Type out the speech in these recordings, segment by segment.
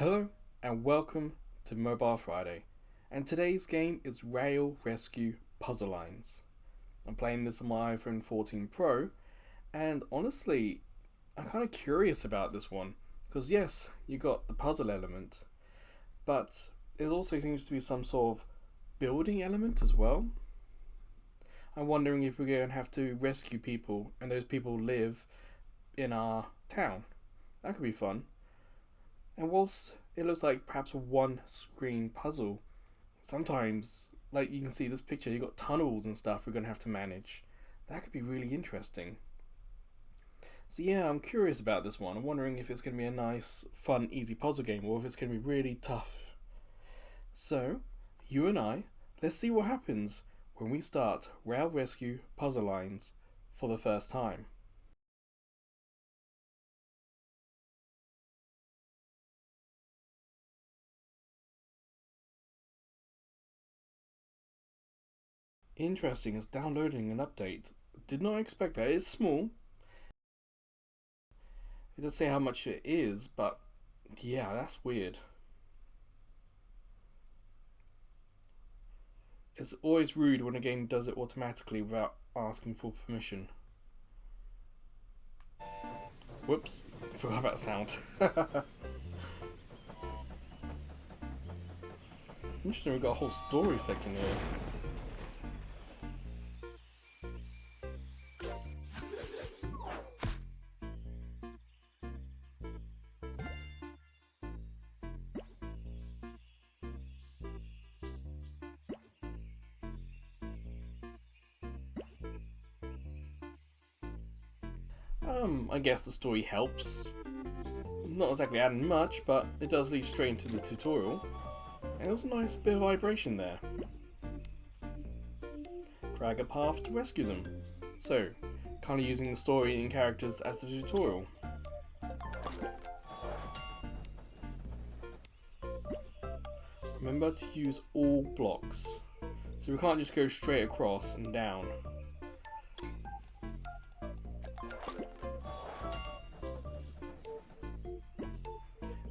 Hello and welcome to Mobile Friday, and today's game is Rail Rescue Puzzle Lines. I'm playing this on my iPhone 14 Pro, and honestly, I'm kind of curious about this one because yes, you got the puzzle element, but it also seems to be some sort of building element as well. I'm wondering if we're going to have to rescue people, and those people live in our town. That could be fun. And whilst it looks like perhaps a one screen puzzle, sometimes, like you can see this picture, you've got tunnels and stuff we're going to have to manage. That could be really interesting. So yeah, I'm curious about this one. I'm wondering if it's going to be a nice, fun, easy puzzle game or if it's going to be really tough. So, you and I, let's see what happens when we start Rail Rescue Puzzle Lines for the first time. Interesting, it's downloading an update. Did not expect that. It's small. It doesn't say how much it is, but yeah, that's weird. It's always rude when a game does it automatically without asking for permission. Whoops, forgot about sound. It's interesting, we've got a whole story section here. I guess the story helps. Not exactly adding much, but it does lead straight into the tutorial. And there was a nice bit of vibration there. Drag a path to rescue them. So, kind of using the story and characters as the tutorial. Remember to use all blocks. So we can't just go straight across and down.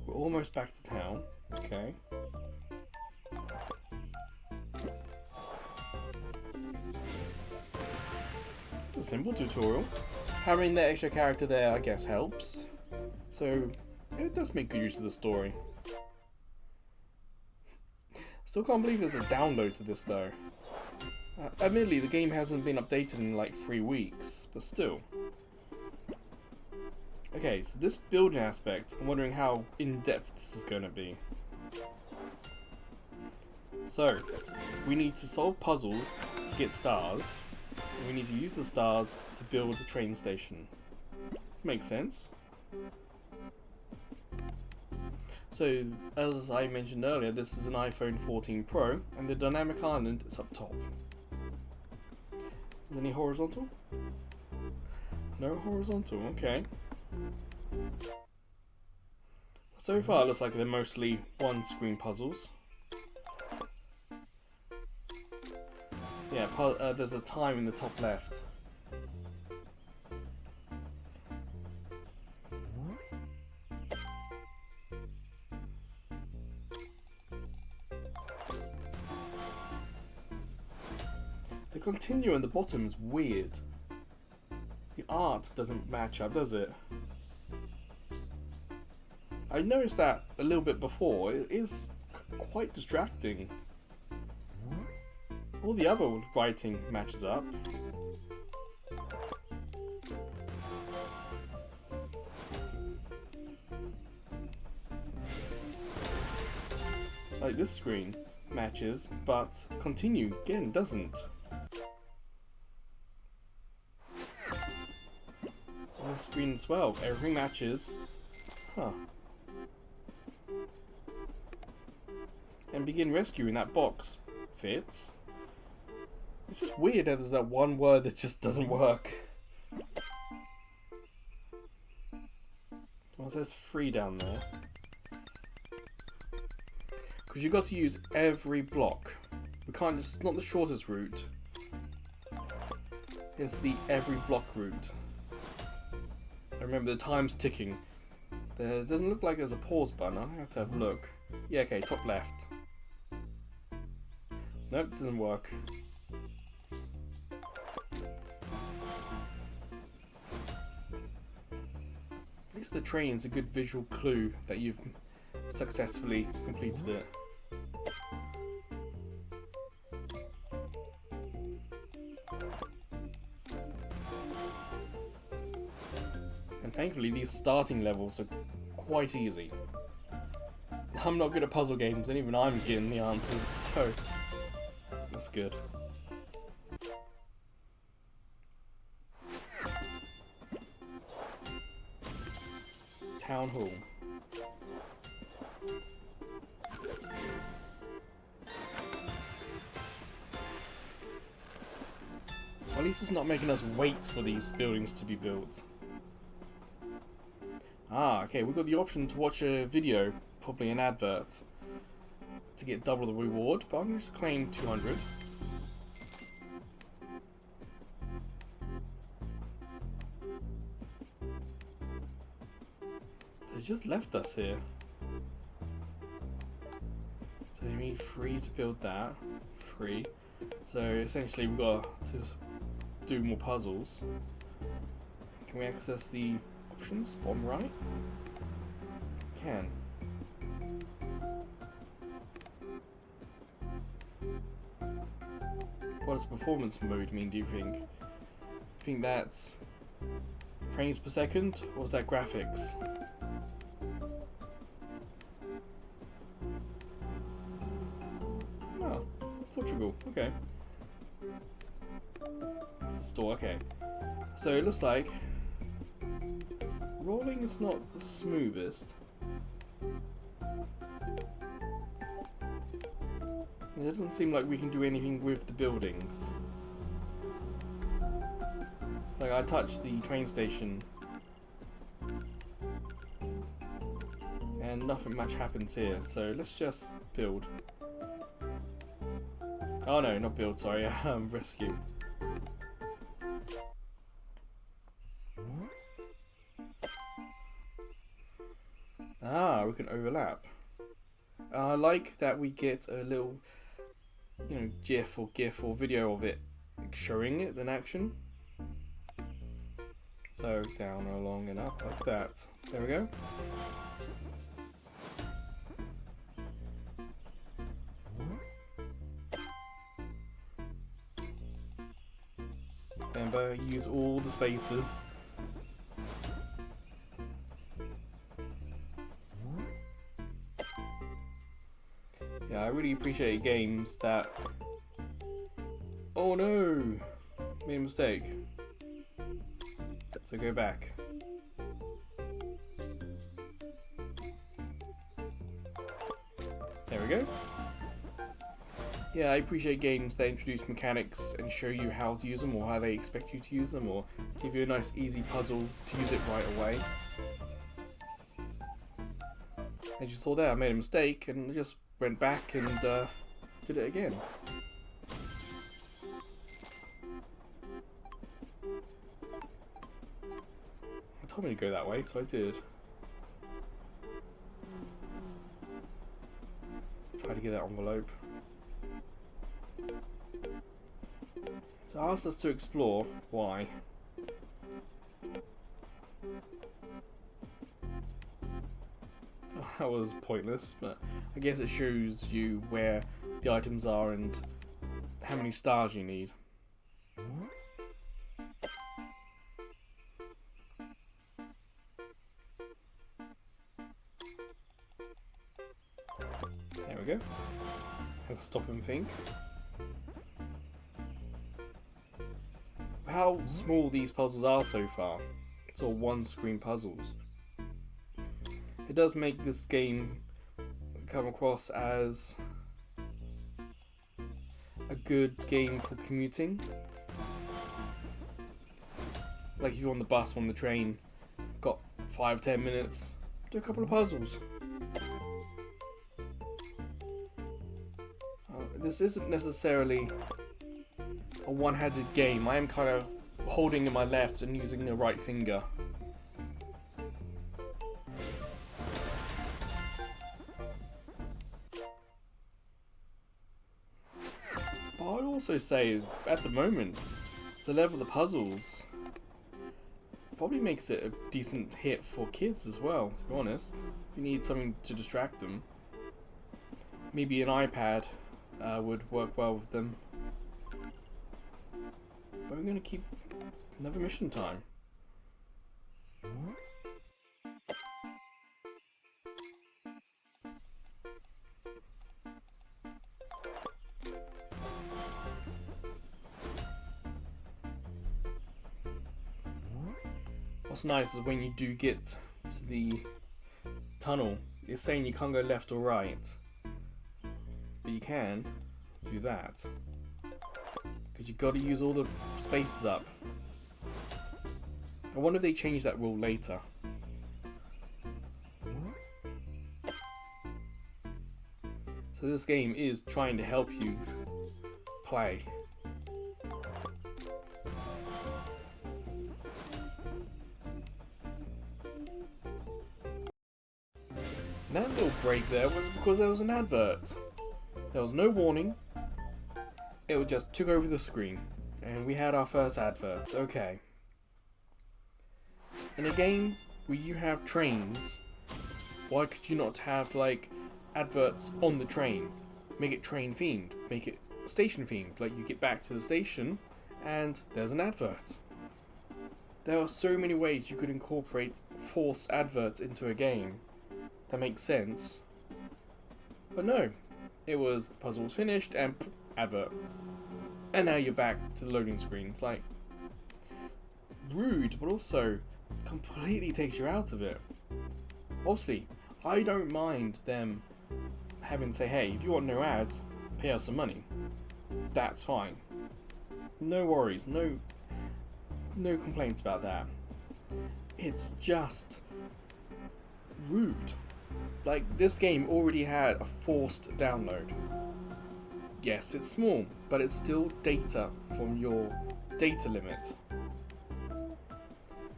We're almost back to town. Okay. It's a simple tutorial. Having the extra character there, I guess, helps. So, it does make good use of the story. Still can't believe there's a download to this though. Admittedly, the game hasn't been updated in like 3 weeks, but still. Okay, so this building aspect, I'm wondering how in-depth this is going to be. So, we need to solve puzzles to get stars, and we need to use the stars to build the train station. Makes sense. So, as I mentioned earlier, this is an iPhone 14 Pro, and the dynamic island is up top. Is any horizontal? No horizontal, okay. So far it looks like they're mostly one-screen puzzles. Yeah, there's a time in the top left. The continue in the bottom is weird. The art doesn't match up, does it? I noticed that a little bit before. It is quite distracting. All the other writing matches up. Like this screen matches, but continue again doesn't. On the screen as well, everything matches. Huh. And begin rescuing that box fits. It's just weird that there's that one word that just doesn't work. Well, it says free down there. Because you've got to use every block. We can't just, it's not the shortest route. It's the every block route. I remember the time's ticking. There doesn't look like there's a pause button. I have to have a look. Yeah, okay, top left. Nope, doesn't work. At least the train's a good visual clue that you've successfully completed it. And thankfully these starting levels are quite easy. I'm not good at puzzle games and even I'm getting the answers, so that's good. Town Hall. Well, at least it's not making us wait for these buildings to be built. Ah, okay, we've got the option to watch a video, probably an advert, to get double the reward, but I'm going to just claim 200. So it's just left us here. So you need 3 to build that. 3. So essentially we've got to do more puzzles. Can we access the options? Bottom right? Can. What does performance mode mean, do you think? Do you think that's frames per second, or is that graphics? Oh, Portugal, okay. That's the store, okay. So it looks like rolling is not the smoothest. It doesn't seem like we can do anything with the buildings. Like, I touched the train station and nothing much happens here, so let's just build. Oh no, not build, sorry, rescue. Ah, we can overlap. I like that we get a little, GIF or GIF or video of it showing it in action. So down, along, and up like that. There we go. Remember, use all the spaces. Yeah, I really appreciate games that... Oh no! Made a mistake. So go back. There we go. Yeah, I appreciate games that introduce mechanics and show you how to use them or how they expect you to use them, or give you a nice easy puzzle to use it right away. As you saw there, I made a mistake and just went back and did it again. It told me to go that way, so I did. Try to get that envelope. So it asked us to explore. Why? That was pointless, but I guess it shows you where the items are and how many stars you need. There we go. Have to stop and think. How small these puzzles are so far. It's all one-screen puzzles. It does make this game come across as a good game for commuting. Like if you're on the bus, on the train, got 5-10 minutes, do a couple of puzzles. This isn't necessarily a one-handed game. I am kind of holding in my left and using the right finger. also say, at the moment, the level of the puzzles probably makes it a decent hit for kids as well, to be honest. You need something to distract them. Maybe an iPad would work well with them. But we're going to keep another mission time. What's nice is when you do get to the tunnel, it's saying you can't go left or right, but you can do that because you've got to use all the spaces up. I wonder if they change that rule later. So this game is trying to help you play. That little break there was because there was an advert. There was no warning. It just took over the screen. And we had our first advert. Okay. In a game where you have trains, why could you not have like adverts on the train? Make it train themed. Make it station themed. Like you get back to the station and there's an advert. There are so many ways you could incorporate forced adverts into a game that makes sense. But no, it was the puzzle was finished and advert. And now you're back to the loading screen. It's like rude, but also completely takes you out of it. Obviously, I don't mind them having to say, hey, if you want no ads, pay us some money. That's fine. No worries, no complaints about that. It's just rude. Like, this game already had a forced download. Yes, it's small, but it's still data from your data limit.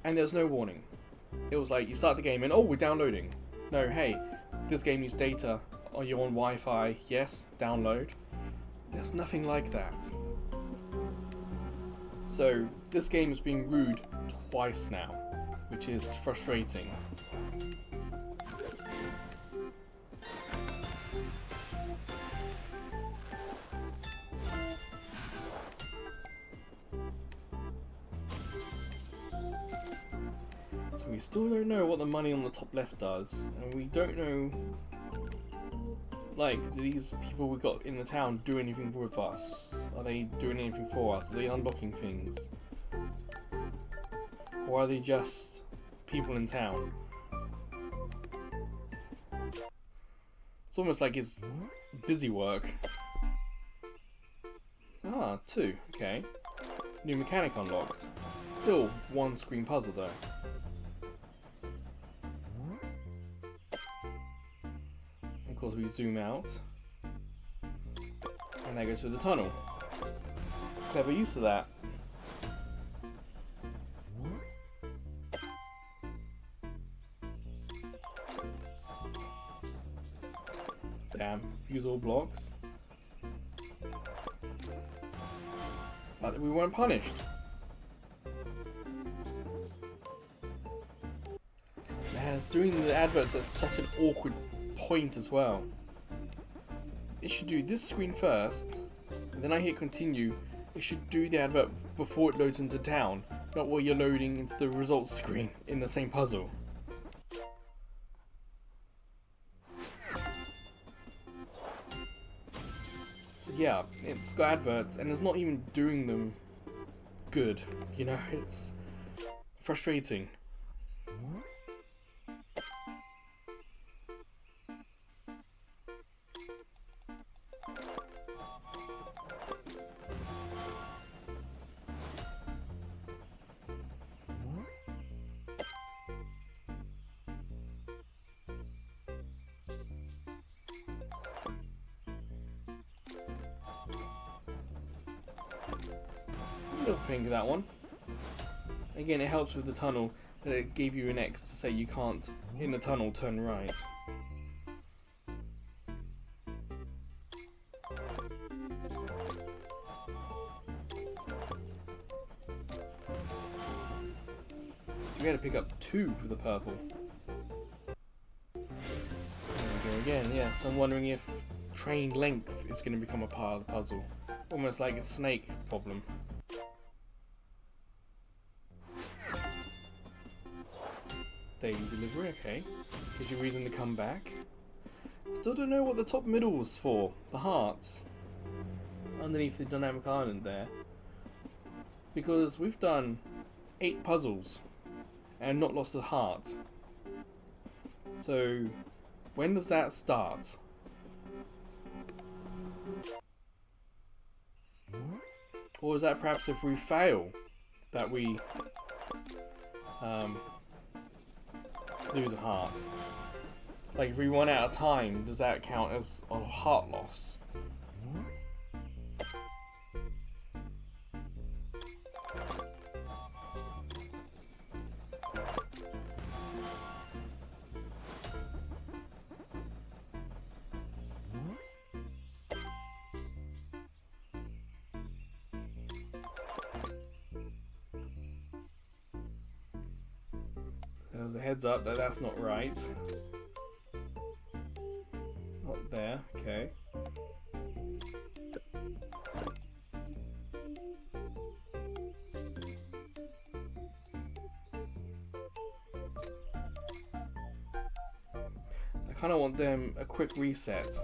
And there's no warning. It was like, you start the game and, oh, we're downloading. No, hey, this game needs data. Are you on Wi-Fi? Yes, download. There's nothing like that. So, this game is being rude twice now, which is frustrating. So we still don't know what the money on the top left does, and we don't know, like, do these people we got in the town do anything with us? Are they doing anything for us? Are they unlocking things? Or are they just people in town? It's almost like it's busy work. Ah, 2, okay. New mechanic unlocked. Still one screen puzzle though. Of course we zoom out. And that goes through the tunnel. Clever use of that. Damn, use all blocks. But we weren't punished. As doing the adverts at such an awkward point as well. It should do this screen first, and then I hit continue. It should do the advert before it loads into town, not while you're loading into the results screen in the same puzzle. So yeah, it's got adverts and it's not even doing them good, you know, it's frustrating. Little thing, that one. Again, it helps with the tunnel that it gave you an X to say you can't, in the tunnel, turn right. we had to pick up 2 for the purple. There we go again, yeah, so I'm wondering if train length is going to become a part of the puzzle. Almost like a snake problem. Daily delivery, okay. Gives you reason to come back. Still don't know what the top middle's for. The hearts. Underneath the dynamic island there. Because we've done 8 puzzles and not lost a heart. So, when does that start? Or is that perhaps if we fail that we lose a heart? Like if we run out of time, does that count as a heart loss? There's a heads up that that's not right. Not there, okay. I kind of want them a quick reset.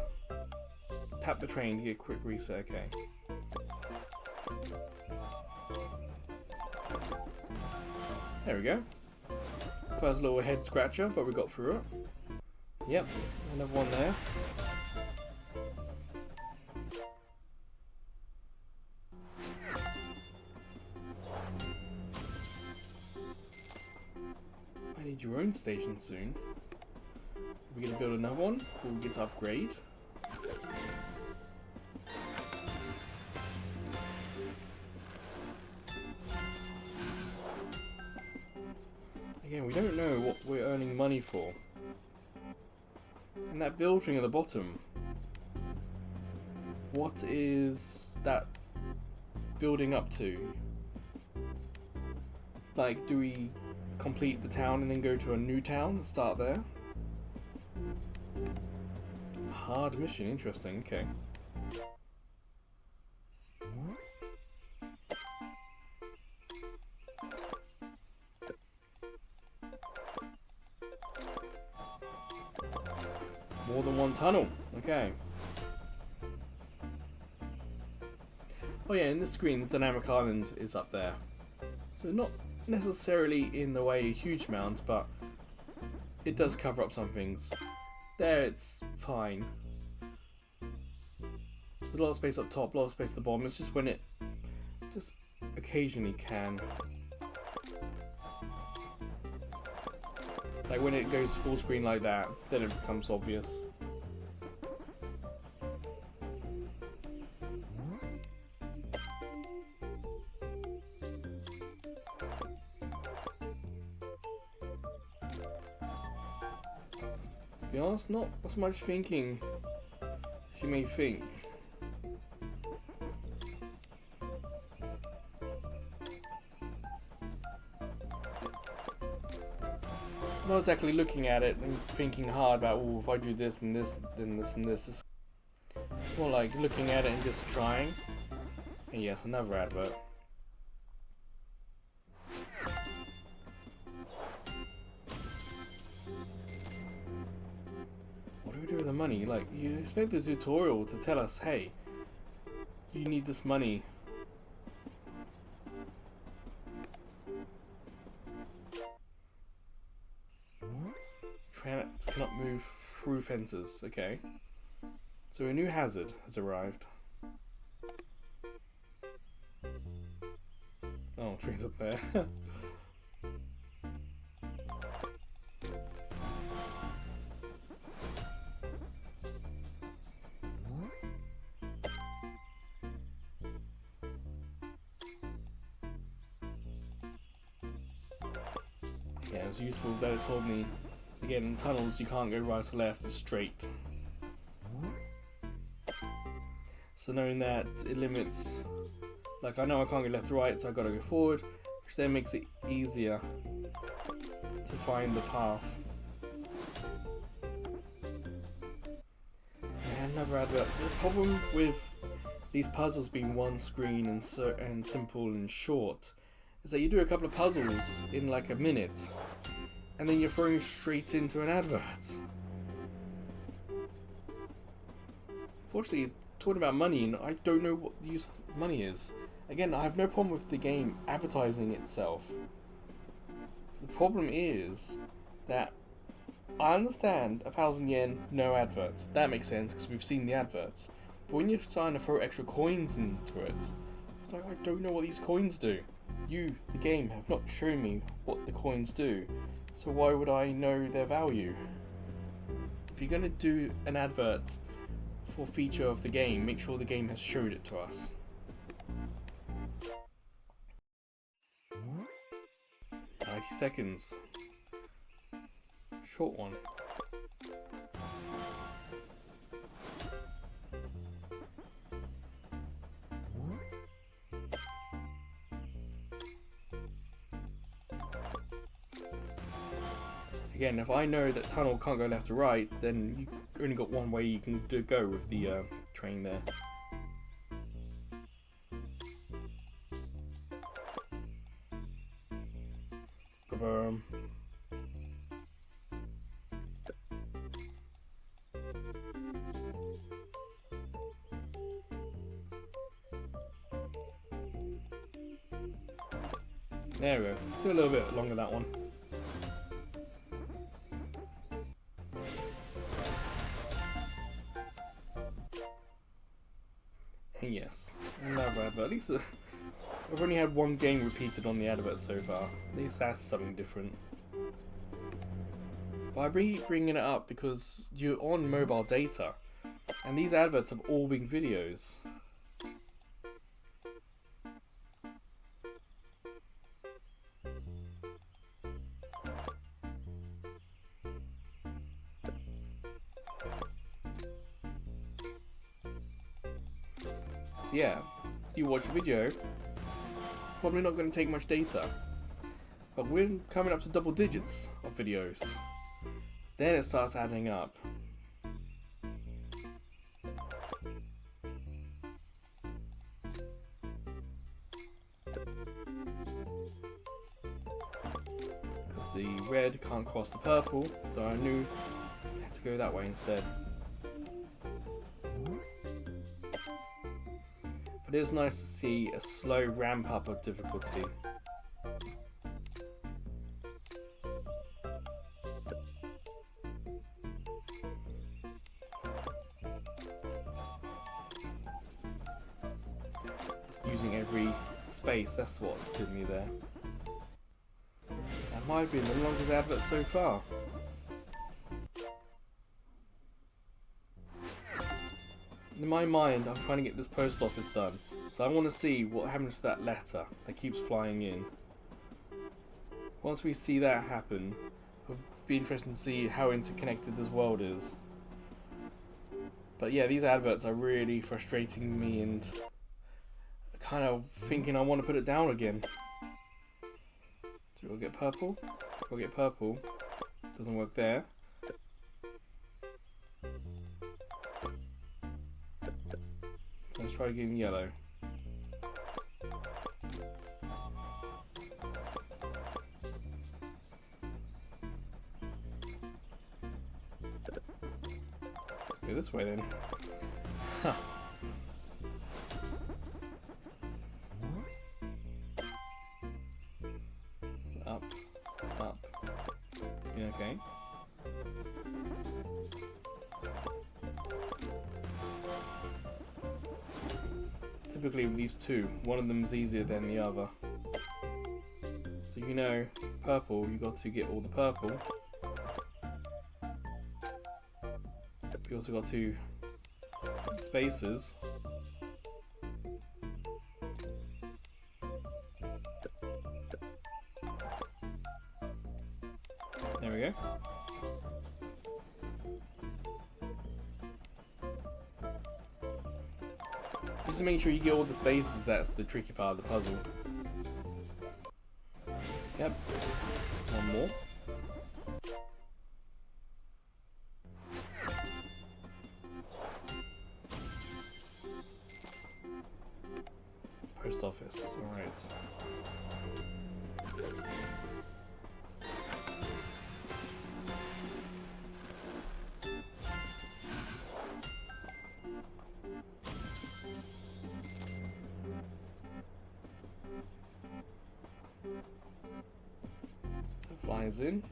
Tap the train to get a quick reset, okay. There we go. First little head scratcher, but we got through it. Yep, another one there. I need your own station soon. We're gonna build another one, or we get to upgrade. Again, we don't know what we're earning money for. And that building at the bottom, what is that building up to? Like, do we complete the town and then go to a new town and start there? Hard mission, interesting, okay. More than one tunnel, okay. Oh yeah, in this screen, the dynamic island is up there. So not necessarily in the way a huge amount, but it does cover up some things. There, it's fine. There's a lot of space up top, a lot of space at the bottom. It's just when it just occasionally can. Like when it goes full screen like that, then it becomes obvious. To be honest, not as much thinking as you may think. Not exactly looking at it and thinking hard about, oh, if I do this and this, then this and this. It's more like looking at it and just trying. And yes, another advert. What do we do with the money? Like, you expect the tutorial to tell us, hey, you need this money. Cannot move through fences, okay. So a new hazard has arrived. Oh, tree's up there. Yeah, it was useful that it told me, again, in tunnels you can't go right or left, it's straight. So knowing that it limits, like I know I can't go left or right, so I've got to go forward, which then makes it easier to find the path. And another advert. The problem with these puzzles being one screen and simple and short is that you do a couple of puzzles in like a minute and then you're thrown straight into an advert. Fortunately, talking about money, and I don't know what the use of money is. Again, I have no problem with the game advertising itself. The problem is that I understand 1,000 yen, no adverts. That makes sense because we've seen the adverts. But when you're trying to throw extra coins into it, it's like, I don't know what these coins do. You, the game, have not shown me what the coins do. So why would I know their value? If you're going to do an advert for a feature of the game, make sure the game has showed it to us. 90 seconds. Short one. Again, if I know that tunnel can't go left or right, then you only got one way you can go with the train there. Ba-boom. There we go. Do a little bit longer that one. And yes, another advert. At least I've only had one game repeated on the advert so far. At least that's something different. But I bringing it up because you're on mobile data, and these adverts have all been videos. So yeah, you watch a video, probably not going to take much data, but we're coming up to double digits of videos. Then it starts adding up. Because the red can't cross the purple, so I knew I had to go that way instead. But it is nice to see a slow ramp up of difficulty. Just using every space, that's what did me there. That might have been the longest advert so far. In my mind, I'm trying to get this post office done, so I want to see what happens to that letter that keeps flying in. Once we see that happen, it'll be interesting to see how interconnected this world is. But yeah, these adverts are really frustrating me and kind of thinking I want to put it down again. So we'll get purple. We'll get purple. Doesn't work there. Let's try again yellow. Go this way then. Huh. Up, up. Yeah, okay. Typically with these two, one of them is easier than the other. So you know, purple, you got to get all the purple. You also got 2 spaces. There we go. Just to make sure you get all the spaces, that's the tricky part of the puzzle. Yep. One more. Post office. Alright. So flies in.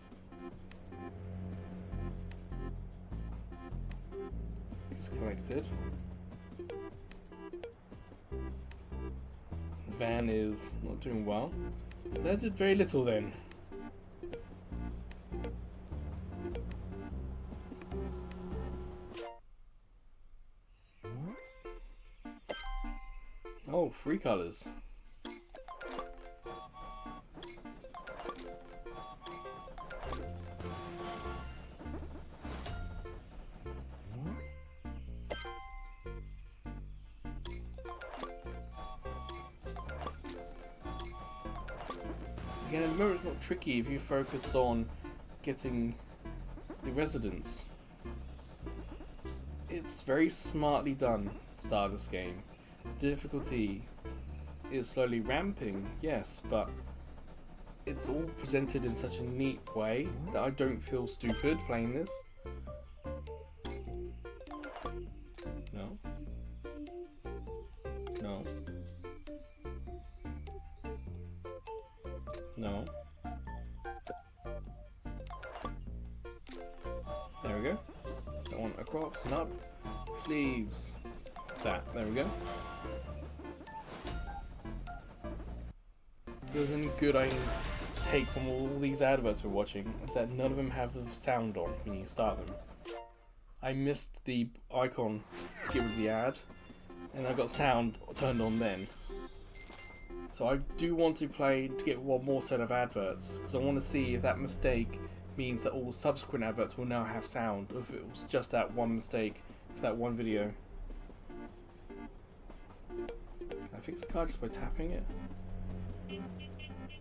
It's collected. The van is not doing well. So that did very little then. Oh, 3 colours. Again, remember it's not tricky if you focus on getting the residents. It's very smartly done, start this game. Difficulty is slowly ramping, yes, but it's all presented in such a neat way that I don't feel stupid playing this. No. No. No. There we go. Don't want across and up. Sleeves. That. There we go. If there's any good I can take from all these adverts we're watching, is that none of them have the sound on when you start them. I missed the icon to get rid of the ad, and I got sound turned on then. So I do want to get one more set of adverts, because I want to see if that mistake means that all subsequent adverts will now have sound, or if it was just that one mistake for that one video. Can I fix the card just by tapping it?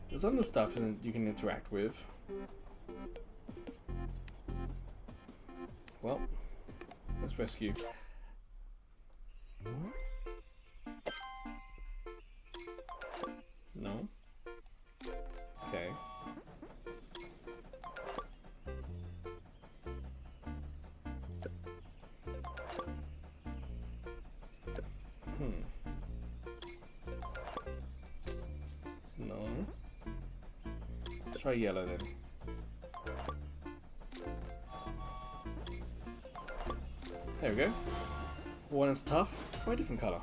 There's other stuff you can interact with. Well, let's rescue. No? Okay. No. Let's try yellow then. There we go. One is tough, try a different colour.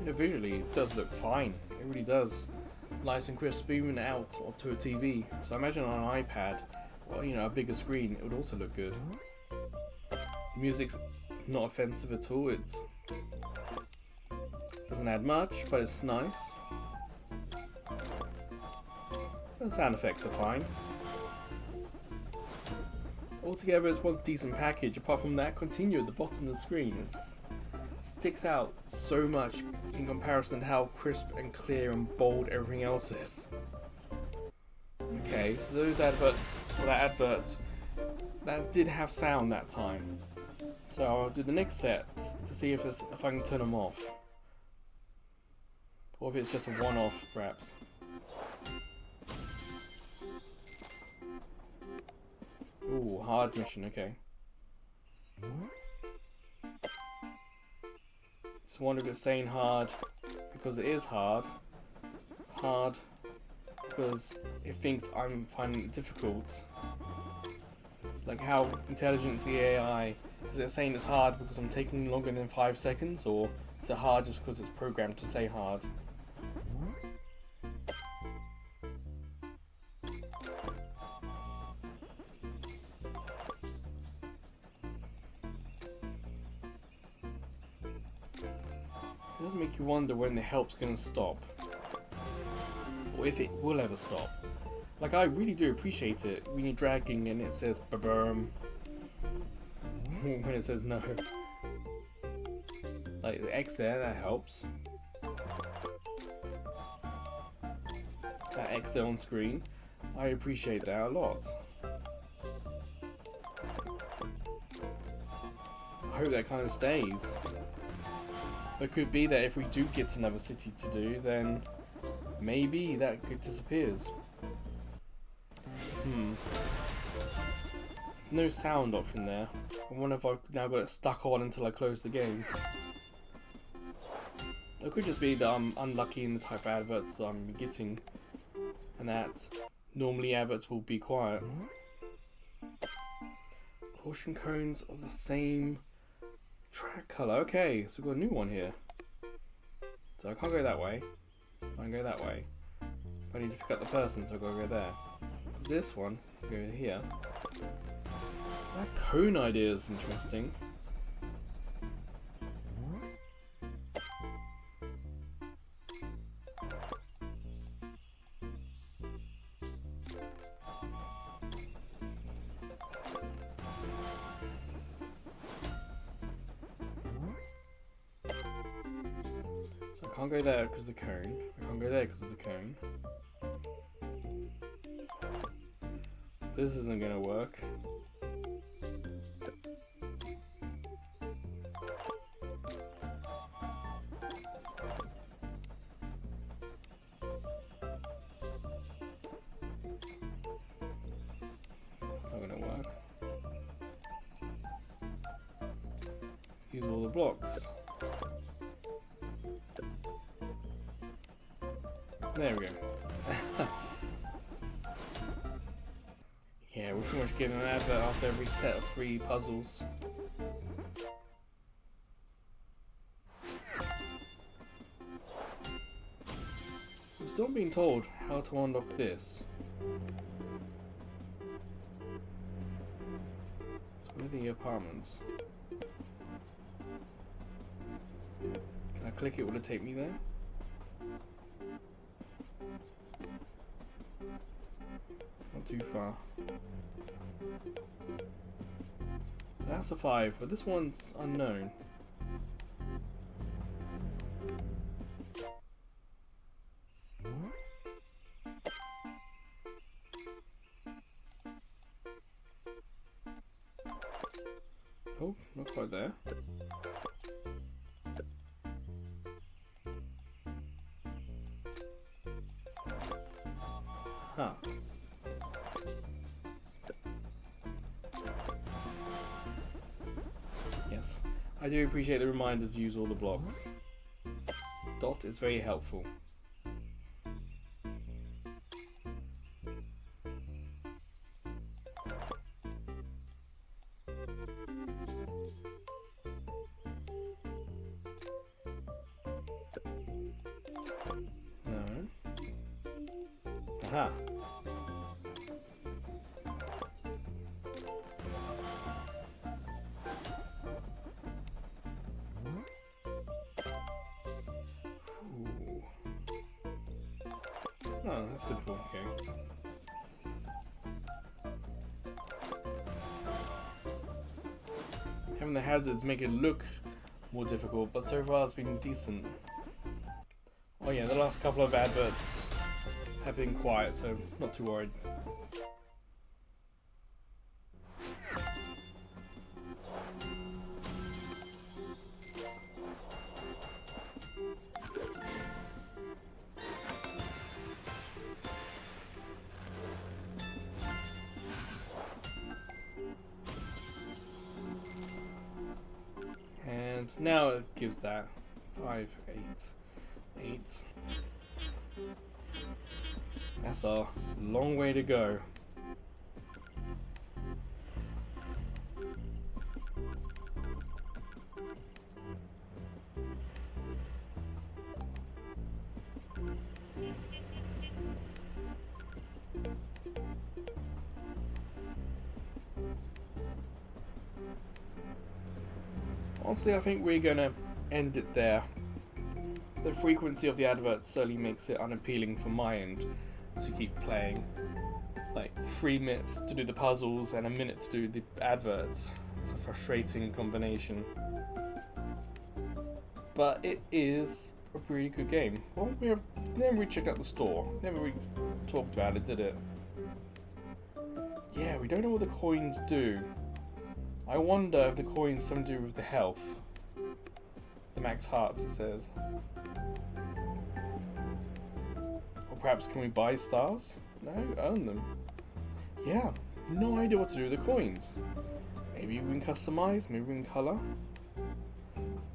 Visually, it does look fine. It really does. Nice and crisp, even out onto a TV. So I imagine on an iPad, or a bigger screen, it would also look good. The music's not offensive at all. It doesn't add much, but it's nice. The sound effects are fine. Altogether, it's one decent package. Apart from that, continue at the bottom of the screen. It sticks out so much in comparison to how crisp and clear and bold everything else is. Okay, so those adverts, or that advert, that did have sound that time. So I'll do the next set to see if I can turn them off. Or if it's just a one-off, perhaps. Ooh, hard mission, okay. Just wonder if it's saying hard because it is hard. Hard because it thinks I'm finding it difficult. Like, how intelligent is the AI? Is it saying it's hard because I'm taking longer than 5 seconds, or is it hard just because it's programmed to say hard? It does make you wonder when the help's going to stop, or if it will ever stop. Like, I really do appreciate it when you're dragging and it says ba-burm when it says no. Like the X there, that helps. that X there on screen. I appreciate that a lot. I hope that kind of stays. It could be that if we do get another city to do, then maybe that disappears. No sound option there. I wonder if I've now got it stuck on until I close the game. It could just be that I'm unlucky in the type of adverts that I'm getting, and that normally adverts will be quiet. Caution cones of the same track colour. Okay, so we've got a new one here. So I can't go that way. I can go that way. I need to pick up the person, so I've got to go there. This one, go here. That cone idea is interesting. So I can't go there because of the cone. I can't go there because of the cone. This isn't going to work. It's not going to work. Use all the blocks. There we go. Yeah, we're pretty much getting an advert after every set of 3 puzzles. I'm still being told how to unlock this. So where are the apartments? Can I click it? Will it take me there? Not too far. That's a 5, but this one's unknown. Oh, not quite there. Huh. Yes, I do appreciate the reminder to use all the blocks. Dot is very helpful. No. Aha. Oh, that's simple, okay. Having the hazards make it look more difficult, but so far it's been decent. Oh yeah, the last couple of adverts have been quiet, so not too worried. And now it gives that 5, 8, 8. That's a long way to go. Honestly, I think we're gonna end it there. The frequency of the adverts certainly makes it unappealing from my end to keep playing. Like 3 minutes to do the puzzles and a minute to do the adverts. It's a frustrating combination. But it is a really good game. Well, we have never really checked out the store. Never really talked about it, did it? Yeah, we don't know what the coins do. I wonder if the coins something to do with the health. The max hearts, it says. Or perhaps can we buy stars? No, own them. Yeah, no idea what to do with the coins. Maybe we can customize, maybe we can colour.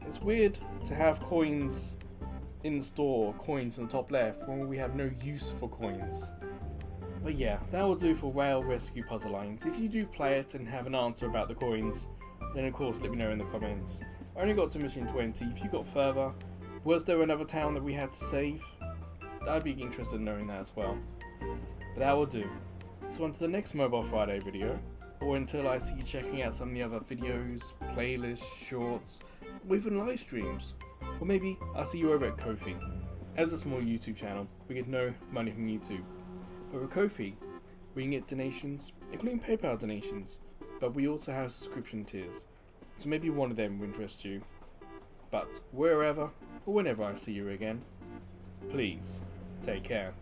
It's weird to have coins in the store, coins in the top left, when we have no use for coins. But yeah, that will do for Rail Rescue Puzzle Lines. If you do play it and have an answer about the coins, then of course let me know in the comments. I only got to mission 20, if you got further, was there another town that we had to save? I'd be interested in knowing that as well. But that will do. So on to the next Mobile Friday video, or until I see you checking out some of the other videos, playlists, shorts, or even live streams. Or maybe I'll see you over at Ko-fi. As a small YouTube channel, we get no money from YouTube. But with Ko-fi, we can get donations, including PayPal donations, but we also have subscription tiers, so maybe one of them will interest you. But wherever or whenever I see you again, please take care.